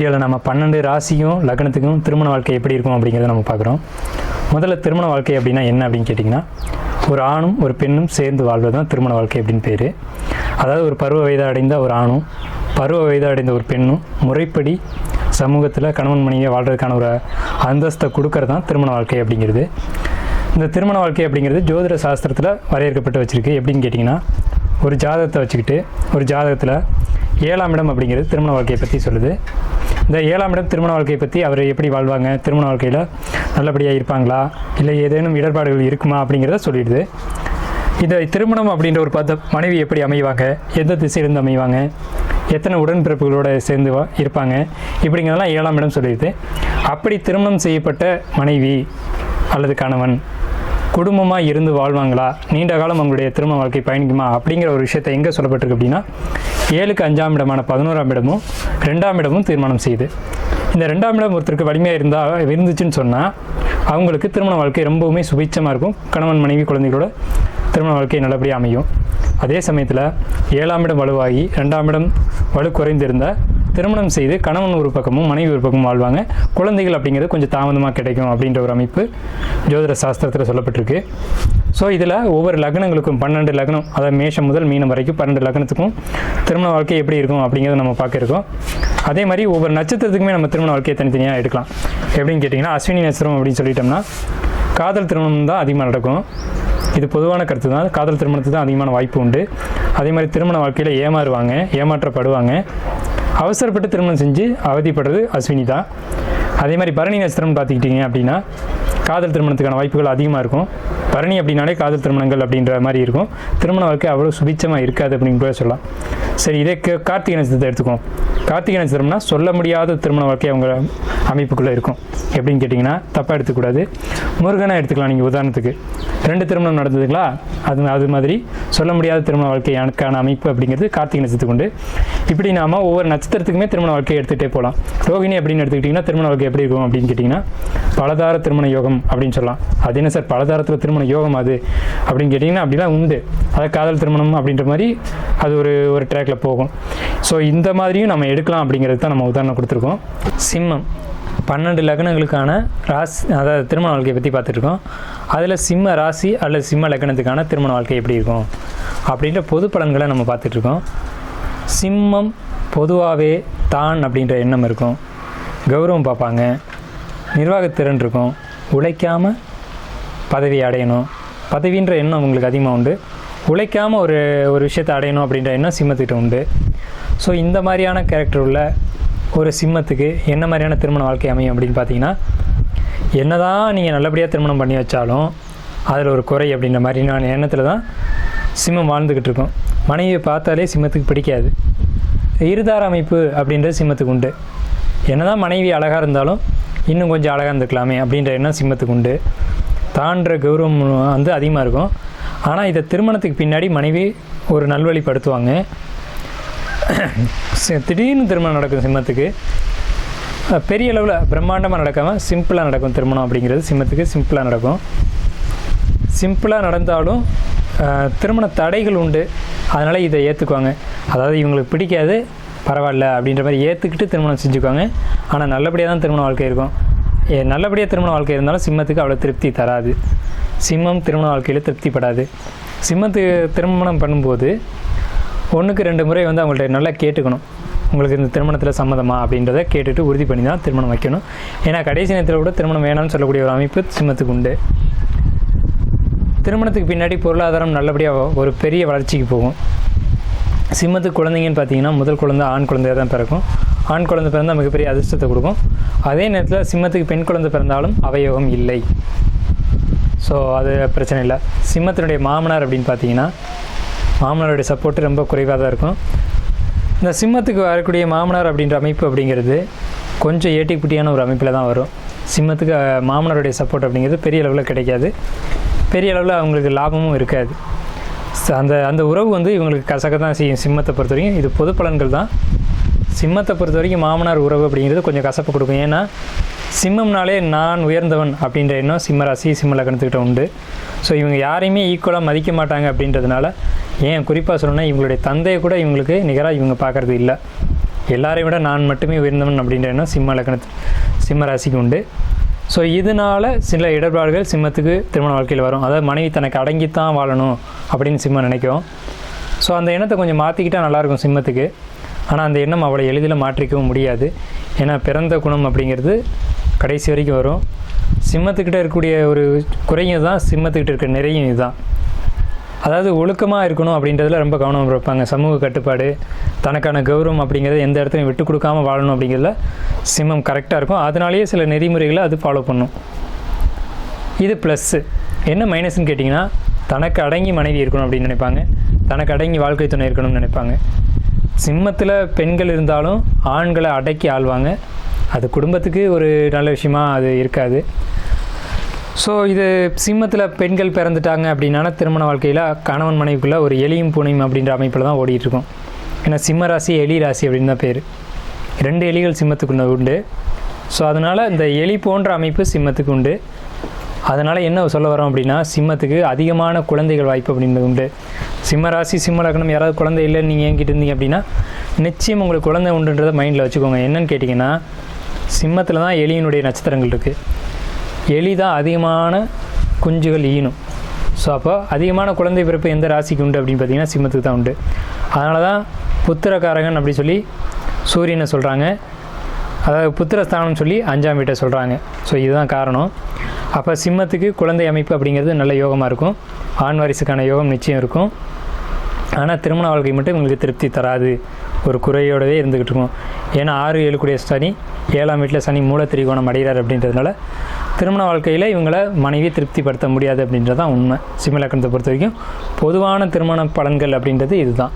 வீடியோவில் நம்ம 12 ராசியும் லக்னத்துக்கும் திருமண வாழ்க்கை எப்படி இருக்கும் அப்படிங்கிறத நம்ம பார்க்குறோம். முதல்ல திருமண வாழ்க்கை அப்படின்னா என்ன அப்படின்னு கேட்டிங்கன்னா, ஒரு ஆணும் ஒரு பெண்ணும் சேர்ந்து வாழ்வது தான் திருமண வாழ்க்கை அப்படின்னு பேர். அதாவது ஒரு பருவ வயதை அடைந்த ஒரு ஆணும் பருவ வயதை அடைந்த ஒரு பெண்ணும் முறைப்படி சமூகத்தில் கணவன் மனைவியை வாழ்கிறதுக்கான ஒரு அந்தஸ்தை கொடுக்கறது தான் திருமண வாழ்க்கை அப்படிங்கிறது. இந்த திருமண வாழ்க்கை அப்படிங்கிறது ஜோதிட சாஸ்திரத்தில் வரையறுக்கப்பட்டு வச்சுருக்கு. எப்படின்னு கேட்டிங்கன்னா, ஒரு ஜாதகத்தை வச்சுக்கிட்டு ஒரு ஜாதகத்தில் 7ஆம் இடம் அப்படிங்கிறது திருமண வாழ்க்கையை பற்றி சொல்லுது. இந்த 7ஆம் இடம் திருமண வாழ்க்கையை பற்றி அவர் எப்படி வாழ்வாங்க, திருமண வாழ்க்கையில் நல்லபடியாக இருப்பாங்களா, இல்லை ஏதேனும் இடர்பாடுகள் இருக்குமா அப்படிங்கிறத சொல்லிடுது. இந்த திருமணம் அப்படின்ற ஒரு மனைவி எப்படி அமைவாங்க, எந்த திசையிலிருந்து அமைவாங்க, எத்தனை உடன்பிறப்புகளோடு சேர்ந்து இருப்பாங்க, இப்படிங்கிறதெல்லாம் 7ஆம் இடம் சொல்லிடுது. அப்படி திருமணம் செய்யப்பட்ட மனைவி அல்லது கணவன் குடும்பமாக இருந்து வாழ்வாங்களா, நீண்ட காலம் அவங்களுடைய திருமண வாழ்க்கை பயணிக்குமா அப்படிங்கிற ஒரு விஷயத்தை எங்கே சொல்லப்பட்டிருக்கு அப்படின்னா, 7க்கு 5ஆம் இடமான 11ஆம் இடமும் 2ஆம் இடமும் தீர்மானம் செய்யுது. இந்த 2ஆம் இடம் ஒருத்தருக்கு வலிமையாக இருந்துச்சுன்னு சொன்னால் அவங்களுக்கு திருமண வாழ்க்கை ரொம்பவுமே சுபிட்சமாக இருக்கும். கணவன் மனைவி குழந்தைகளோட திருமண வாழ்க்கை நல்லபடியாக அமையும். அதே சமயத்தில் 7ஆம் இடம் வலுவாகி 2ஆம் இடம் வலு குறைந்திருந்தால் திருமணம் செய்து கணவன் ஒரு பக்கமும் மனைவி ஒரு பக்கமும் வாழ்வாங்க. குழந்தைகள் அப்படிங்கிறது கொஞ்சம் தாமதமாக கிடைக்கும் அப்படின்ற ஒரு அமைப்பு ஜோதிட சாஸ்திரத்தில் சொல்லப்பட்டிருக்கு. ஸோ இதில் ஒவ்வொரு லக்னங்களுக்கும் 12 லக்னம், அதாவது மேஷம் முதல் மீனம் வரைக்கும் 12 லக்னத்துக்கும் திருமண வாழ்க்கை எப்படி இருக்கும் அப்படிங்கிறத நம்ம பார்க்க இருக்கோம். அதே மாதிரி ஒவ்வொரு நட்சத்திரத்துக்குமே நம்ம திருமண வாழ்க்கையை தனித்தனியாக எடுக்கலாம். எப்படின்னு கேட்டிங்கன்னா, அஸ்வினி நட்சத்திரம் அப்படின்னு சொல்லிட்டோம்னா காதல் திருமணம் தான் அதிகமாக நடக்கும். இது பொதுவான கருத்து தான். காதல் திருமணத்துக்கு தான் அதிகமான வாய்ப்பு உண்டு. அதே மாதிரி திருமண வாழ்க்கையில் ஏமாறுவாங்க, ஏமாற்றப்படுவாங்க. அவசரப்பட்டு திருமணம் செஞ்சு அவதிப்படுறது அஸ்வினி தான். அதே மாதிரி பரணி நட்சத்திரம் பார்த்துக்கிட்டிங்க அப்படின்னா காதல் திருமணத்துக்கான வாய்ப்புகள் அதிகமாக இருக்கும். பரணி அப்படின்னாலே காதல் திருமணங்கள் அப்படின்ற மாதிரி இருக்கும். திருமண வாழ்க்கை அவ்வளோ சுபிட்சமாக இருக்காது அப்படின்னு கூட சொல்லலாம். சரி, இதே கார்த்திகை நட்சத்திரத்தை எடுத்துக்குவோம். கார்த்திகை நட்சத்திரம்னா சொல்ல முடியாத திருமண வாழ்க்கை அவங்க அமைப்புக்குள்ளே இருக்கும். எப்படின்னு கேட்டிங்கன்னா, தப்பாக எடுத்துக்கூடாது. முருகனை எடுத்துக்கலாம். நீங்கள் உதாரணத்துக்கு 2 திருமணம் நடந்ததுங்களா, அது மாதிரி சொல்ல முடியாத திருமண வாழ்க்கைக்கான அமைப்பு அப்படிங்கிறது கார்த்திகை நட்சத்திரத்துக்கு உண்டு. இப்படி நாம் ஒவ்வொரு நட்சத்திரத்துக்குமே திருமண வாழ்க்கையை எடுத்துகிட்டே போகலாம். ரோகிணி அப்படின்னு எடுத்துக்கிட்டிங்கன்னா திருமண வாழ்க்கை எப்படி இருக்கும் அப்படின்னு கேட்டிங்கன்னா, பலதார திருமண யோகம் அப்படின்னு சொல்லலாம். அது என்ன சார் பலதாரத்தில் திருமண யோகம் அது அப்படின்னு கேட்டிங்கன்னா, அப்படிலாம் உண்டு. அதாவது காதல் திருமணம் அப்படின்ற மாதிரி அது ஒரு ட்ராக்கில் போகும். ஸோ இந்த மாதிரியும் நம்ம எடுக்கலாம் அப்படிங்கிறது தான் நம்ம உதாரணம் கொடுத்துருக்கோம். சிம்மம் 12 லக்னங்களுக்கான ராசி, அதாவது திருமண வாழ்க்கையை பற்றி பார்த்துட்ருக்கோம். அதில் சிம்ம ராசி அல்லது சிம்ம லக்னத்துக்கான திருமண வாழ்க்கை எப்படி இருக்கும் அப்படின்ற பொது பலன்களை நம்ம பார்த்துட்ருக்கோம். சிம்மம் பொதுவாகவே தான் அப்படின்ற எண்ணம் இருக்கும், கௌரவம் பார்ப்பாங்க, நிர்வாகத்திறன் இருக்கும், உழைக்காமல் பதவி அடையணும், பதவின்ற எண்ணம் அவங்களுக்கு அதிகமாக உண்டு. உழைக்காமல் ஒரு விஷயத்தை அடையணும் அப்படின்ற எண்ணம் சிம்மத்திட்ட உண்டு. ஸோ இந்த மாதிரியான கேரக்டர் உள்ள ஒரு சிம்மத்துக்கு என்ன மாதிரியான திருமண வாழ்க்கை அமையும் அப்படின்னு பார்த்தீங்கன்னா, என்ன தான் நீங்கள் நல்லபடியாக திருமணம் பண்ணி வச்சாலும் அதில் ஒரு குறை அப்படின்ற மாதிரியான எண்ணத்தில் தான் சிம்மம் வாழ்ந்துக்கிட்டு இருக்கோம். மனைவியை பார்த்தாலே சிம்மத்துக்கு பிடிக்காது. இருதார அமைப்பு அப்படின்றது சிம்மத்துக்கு உண்டு. என்ன தான் மனைவி அழகாக இருந்தாலும் இன்னும் கொஞ்சம் அழகாக இருந்துக்கலாமே அப்படின்ற எண்ணம் சிம்மத்துக்கு உண்டு. தான்ற கௌரவம் வந்து அதிகமாக இருக்கும். ஆனால் இதை திருமணத்துக்கு பின்னாடி மனைவி ஒரு நல்வழிப்படுத்துவாங்க. திடீர்னு திருமணம் நடக்கும் சிம்மத்துக்கு. பெரிய அளவில் பிரம்மாண்டமாக நடக்காமல் சிம்பிளாக நடக்கும் திருமணம் அப்படிங்கிறது சிம்மத்துக்கு சிம்பிளாக நடக்கும். சிம்பிளாக நடந்தாலும் திருமண தடைகள் உண்டு. அதனால் இதை ஏற்றுக்குவாங்க. அதாவது இவங்களுக்கு பிடிக்காது, பரவாயில்ல அப்படின்ற மாதிரி ஏற்றுக்கிட்டு திருமணம் செஞ்சுக்குவாங்க. ஆனால் நல்லபடியாக தான் திருமண வாழ்க்கை இருக்கும். நல்லபடியாக திருமண வாழ்க்கை இருந்தாலும் சிம்மத்துக்கு அவ்வளோ திருப்தி தராது. சிம்மம் திருமண வாழ்க்கையில் திருப்திப்படாது. சிம்மத்துக்கு திருமணம் பண்ணும்போது 1க்கு 2 முறை வந்து அவங்கள்ட்ட நல்லா கேட்டுக்கணும், உங்களுக்கு இந்த திருமணத்தில் சம்மதமா அப்படின்றத கேட்டுட்டு உறுதி பண்ணி தான் திருமணம் வைக்கணும். ஏன்னா கடைசி நேரத்தில் கூட திருமணம் வேணாம்னு சொல்லக்கூடிய ஒரு அமைப்பு சிம்மத்துக்கு உண்டு. திருமணத்துக்கு பின்னாடி பொருளாதாரம் நல்லபடியாக ஒரு பெரிய வளர்ச்சிக்கு போகும். சிம்மத்துக்கு குழந்தைங்கன்னு பார்த்தீங்கன்னா, முதல் குழந்தை ஆண் குழந்தையாக தான் பிறக்கும். ஆண் குழந்தை பிறந்தால் மிகப்பெரிய அதிர்ஷ்டத்தை கொடுக்கும். அதே நேரத்தில் சிம்மத்துக்கு பெண் குழந்தை பிறந்தாலும் அவயோகம் இல்லை. ஸோ அது பிரச்சனை இல்லை. சிம்மத்தினுடைய மாமனார் அப்படின்னு பார்த்தீங்கன்னா, மாமனாருடைய சப்போர்ட்டு ரொம்ப குறைவாக தான் இருக்கும். இந்த சிம்மத்துக்கு வரக்கூடிய மாமனார் அப்படின்ற அமைப்பு அப்படிங்கிறது கொஞ்சம் ஏட்டிக்குட்டியான ஒரு அமைப்பில் தான் வரும். சிம்மத்துக்கு மாமனாருடைய சப்போர்ட் அப்படிங்கிறது பெரிய அளவில் கிடைக்காது. பெரிய அளவில் அவங்களுக்கு லாபமும் இருக்காது. அந்த உறவு வந்து இவங்களுக்கு கசக்க தான் செய்யும். சிம்மத்தை பொறுத்த வரைக்கும் இது பொது பலன்கள் தான். சிம்மத்தை பொறுத்த வரைக்கும் மாமனார் உறவு அப்படிங்கிறது கொஞ்சம் கசப்பு கொடுக்கும். ஏன்னா சிம்மம்னாலே நான் உயர்ந்தவன் அப்படின்ற எண்ணம் சிம்ம ராசி சிம்ம லக்னத்துக்கிட்ட உண்டு. ஸோ இவங்க யாரையுமே ஈக்குவலாக மதிக்க மாட்டாங்க அப்படின்றதுனால, ஏன் குறிப்பாக சொல்லணும்னா இவங்களுடைய தந்தையை கூட இவங்களுக்கு நிகராக இவங்க பார்க்குறது இல்லை. எல்லாரையும் விட நான் மட்டுமே உயர்ந்தவன் அப்படின்ற எண்ணம் சிம்ம ராசிக்கு உண்டு. ஸோ இதனால் சில இடர்பாடுகள் சிம்மத்துக்கு திருமண வாழ்க்கையில் வரும். அதாவது மனைவி தனக்கு அடங்கித்தான் வாழணும் அப்படின்னு சிம்மம் நினைக்கும். ஸோ அந்த எண்ணத்தை கொஞ்சம் மாற்றிக்கிட்டால் நல்லாயிருக்கும் சிம்மத்துக்கு. ஆனால் அந்த எண்ணம் அவ்வளோ எளிதில் மாற்றிக்கவும் முடியாது. ஏன்னா பிறந்த குணம் அப்படிங்கிறது கடைசி வரைக்கும் வரும். சிம்மத்துக்கிட்ட இருக்கக்கூடிய ஒரு குறையும் தான் சிம்மத்துக்கிட்ட இருக்கிற நிறையும் இதுதான். அதாவது ஒழுக்கமாக இருக்கணும் அப்படின்றதுல ரொம்ப கவனம் வைப்பாங்க. சமூக கட்டுப்பாடு, தனக்கான கௌரவம் அப்படிங்கிறது எந்த இடத்துலையும் விட்டு கொடுக்காமல் வாழணும் அப்படிங்கிறதுல சிம்மம் கரெக்டாக இருக்கும். அதனாலேயே சில நெறிமுறைகளை அது ஃபாலோ பண்ணும். இது ப்ளஸ்ஸு. என்ன மைனஸ்ன்னு கேட்டிங்கன்னா, தனக்கு அடங்கி மனைவி இருக்கணும் அப்படின்னு நினைப்பாங்க, தனக்கு அடங்கி வாழ்க்கை துணை இருக்கணும்னு நினைப்பாங்க. சிம்மத்தில் பெண்கள் இருந்தாலும் ஆண்களை அடக்கி ஆள்வாங்க. அது குடும்பத்துக்கு ஒரு நல்ல விஷயமா அது இருக்காது. ஸோ இது சிம்மத்தில் பெண்கள் பிறந்துட்டாங்க அப்படின்னா திருமண வாழ்க்கையில் கணவன் மனைவிக்குள்ளே ஒரு எலியும் பூனையும் அப்படின்ற அமைப்பில் தான் ஓடிட்டுருக்கும். ஏன்னா சிம்ம ராசி எலி ராசி அப்படின்னு தான் பேர். 2 எலிகள் சிம்மத்துக்கு உண்டு. ஸோ அதனால் இந்த எலி போன்ற அமைப்பு சிம்மத்துக்கு உண்டு. அதனால் என்ன சொல்ல வரோம் அப்படின்னா, சிம்மத்துக்கு அதிகமான குழந்தைகள் வாய்ப்பு அப்படின்றது உண்டு. சிம்ம ராசி சிம்ம லக்னம் யாராவது குழந்தை இல்லைன்னு நீங்கள் ஏங்கிட்டு இருந்தீங்க அப்படின்னா நிச்சயம் உங்களுக்கு குழந்தை உண்டுன்றதை மைண்டில் வச்சுக்கோங்க. என்னன்னு கேட்டிங்கன்னா, சிம்மத்தில் தான் எலியினுடைய நட்சத்திரங்கள் இருக்குது. எலி தான் அதிகமான குஞ்சுகள் ஈனும். ஸோ அப்போ அதிகமான குழந்தை பிறப்பு எந்த ராசிக்கு உண்டு அப்படின்னு பார்த்திங்கன்னா சிம்மத்துக்கு தான் உண்டு. அதனால தான் புத்திரகாரகன் அப்படி சொல்லி சூரியனை சொல்கிறாங்க. அதாவது புத்திரஸ்தானம் சொல்லி 5ஆம் வீட்டை சொல்கிறாங்க. ஸோ இதுதான் காரணம். அப்போ சிம்மத்துக்கு குழந்தை அமைப்பு அப்படிங்கிறது நல்ல யோகமாக இருக்கும். ஆண் வாரிசுக்கான யோகம் நிச்சயம் இருக்கும். ஆனால் திருமண வாழ்க்கை மட்டும் உங்களுக்கு திருப்தி தராது, ஒரு குறையோடவே இருந்துக்கிட்டு இருக்கும். ஏன்னா 6, 7 கூடிய சனி 7ஆம் வீட்டில் சனி மூல திரிகோணம் அடைகிறார் அப்படின்றதுனால திருமண வாழ்க்கையில் இவங்களை மனைவியை திருப்திப்படுத்த முடியாது அப்படின்றது தான் உண்மை. சிம்ம லக்னத்தை பொறுத்த வரைக்கும் பொதுவான திருமண பலன்கள் அப்படின்றது இதுதான்.